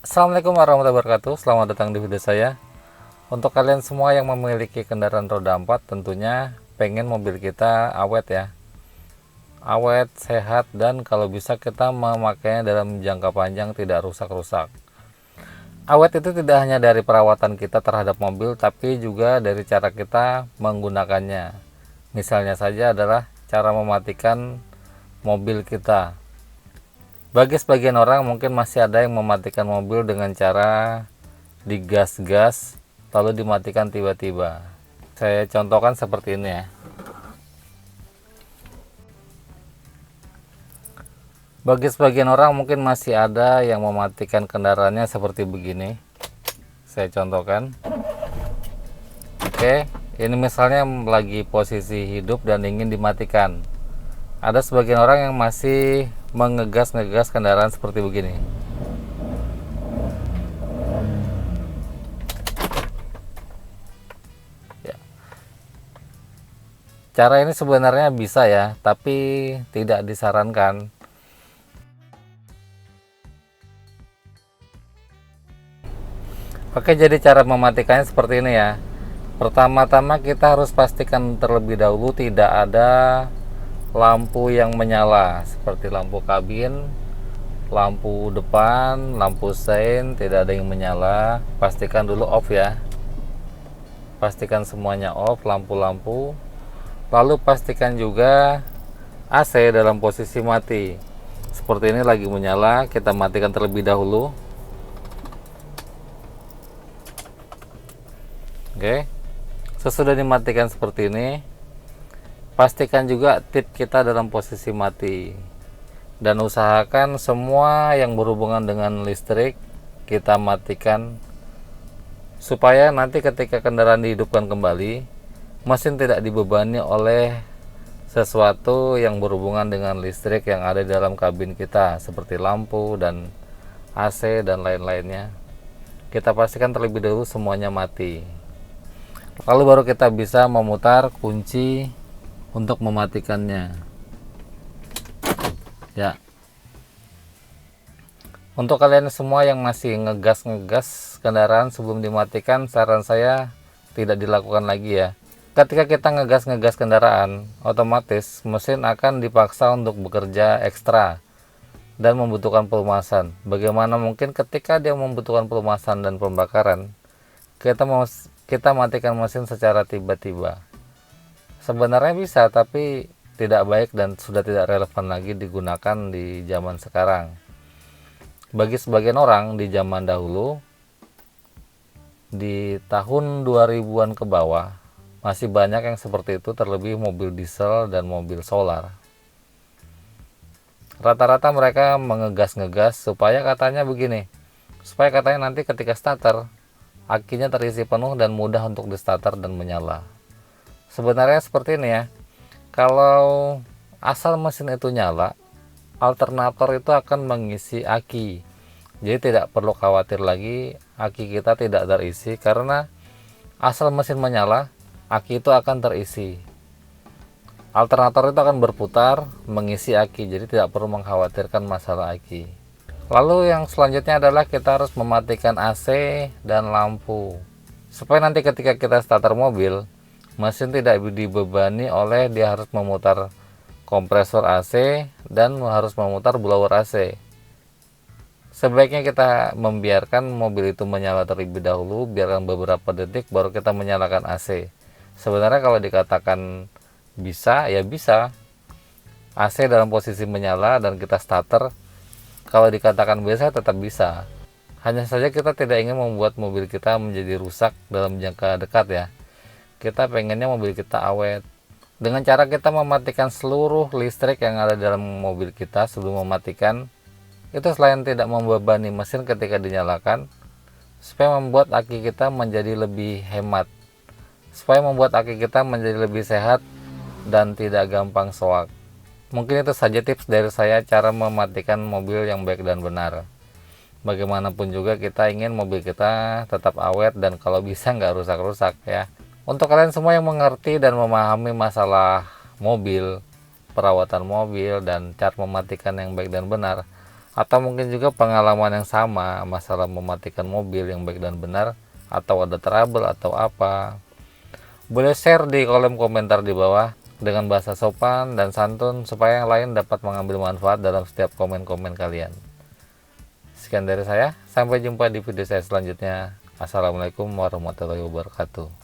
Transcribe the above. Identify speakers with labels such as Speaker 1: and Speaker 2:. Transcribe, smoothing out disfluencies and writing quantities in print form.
Speaker 1: Assalamualaikum warahmatullahi wabarakatuh. Selamat datang di video saya. Untuk kalian semua yang memiliki kendaraan roda 4, tentunya pengen mobil kita awet ya. Awet, sehat, dan kalau bisa kita memakainya dalam jangka panjang tidak rusak-rusak. Awet itu tidak hanya dari perawatan kita terhadap mobil, tapi juga dari cara kita menggunakannya. Misalnya saja adalah cara mematikan mobil kita. Bagi sebagian orang mungkin masih ada yang mematikan mobil dengan cara digas-gas lalu dimatikan tiba-tiba. Saya contohkan seperti ini ya. Bagi sebagian orang mungkin masih ada yang mematikan kendaraannya seperti begini. Saya contohkan. Oke, ini misalnya lagi posisi hidup dan ingin dimatikan. Ada sebagian orang yang masih mengegas-ngegas kendaraan seperti begini. Ya. Cara ini sebenarnya bisa ya, tapi tidak disarankan. Oke, jadi cara mematikannya seperti ini ya. Pertama-tama kita harus pastikan terlebih dahulu tidak ada lampu yang menyala, seperti lampu kabin, lampu depan, lampu sein, tidak ada yang menyala. Pastikan dulu off ya. Pastikan semuanya off, lampu-lampu. Lalu pastikan juga AC dalam posisi mati. Seperti ini lagi menyala, kita matikan terlebih dahulu. Oke, sesudah dimatikan seperti ini, pastikan juga tip kita dalam posisi mati, dan usahakan semua yang berhubungan dengan listrik kita matikan, supaya nanti ketika kendaraan dihidupkan kembali, mesin tidak dibebani oleh sesuatu yang berhubungan dengan listrik yang ada di dalam kabin kita, seperti lampu dan AC dan lain-lainnya. Kita pastikan terlebih dahulu semuanya mati. Lalu baru kita bisa memutar kunci untuk mematikannya. Ya. Untuk kalian semua yang masih ngegas-ngegas kendaraan sebelum dimatikan, saran saya tidak dilakukan lagi ya. Ketika kita ngegas-ngegas kendaraan, otomatis mesin akan dipaksa untuk bekerja ekstra dan membutuhkan pelumasan. Bagaimana mungkin ketika dia membutuhkan pelumasan dan pembakaran, kita matikan mesin secara tiba-tiba? Sebenarnya bisa, tapi tidak baik dan sudah tidak relevan lagi digunakan di zaman sekarang. Bagi sebagian orang di zaman dahulu, di tahun 2000-an ke bawah, masih banyak yang seperti itu, terlebih mobil diesel dan mobil solar. Rata-rata mereka mengegas-ngegas supaya katanya begini, supaya katanya nanti ketika starter akinya terisi penuh dan mudah untuk di starter dan menyala. Sebenarnya seperti ini ya. Kalau asal mesin itu nyala, alternator itu akan mengisi aki. Jadi tidak perlu khawatir lagi aki kita tidak terisi, karena asal mesin menyala, aki itu akan terisi. Alternator itu akan berputar mengisi aki, jadi tidak perlu mengkhawatirkan masalah aki. Lalu yang selanjutnya adalah kita harus mematikan AC dan lampu, supaya nanti ketika kita starter mobil, mesin tidak dibebani oleh dia harus memutar kompresor AC dan harus memutar blower AC. Sebaiknya kita membiarkan mobil itu menyala terlebih dahulu, biarkan beberapa detik baru kita menyalakan AC. Sebenarnya kalau dikatakan bisa, ya bisa. AC dalam posisi menyala dan kita starter, kalau dikatakan bisa, tetap bisa. Hanya saja kita tidak ingin membuat mobil kita menjadi rusak dalam jangka dekat ya. Kita pengennya mobil kita awet. Dengan cara kita mematikan seluruh listrik yang ada dalam mobil kita sebelum mematikan, itu selain tidak membebani mesin ketika dinyalakan, supaya membuat aki kita menjadi lebih hemat, supaya membuat aki kita menjadi lebih sehat dan tidak gampang soak. Mungkin itu saja tips dari saya cara mematikan mobil yang baik dan benar. Bagaimanapun juga kita ingin mobil kita tetap awet dan kalau bisa nggak rusak-rusak ya. Untuk kalian semua yang mengerti dan memahami masalah mobil, perawatan mobil, dan cara mematikan yang baik dan benar, Atau mungkin juga pengalaman yang sama masalah mematikan mobil yang baik dan benar, atau ada trouble atau apa, boleh share di kolom komentar di bawah dengan bahasa sopan dan santun supaya yang lain dapat mengambil manfaat dalam setiap komen-komen kalian. Sekian dari saya, sampai jumpa di video saya selanjutnya. Assalamualaikum warahmatullahi wabarakatuh.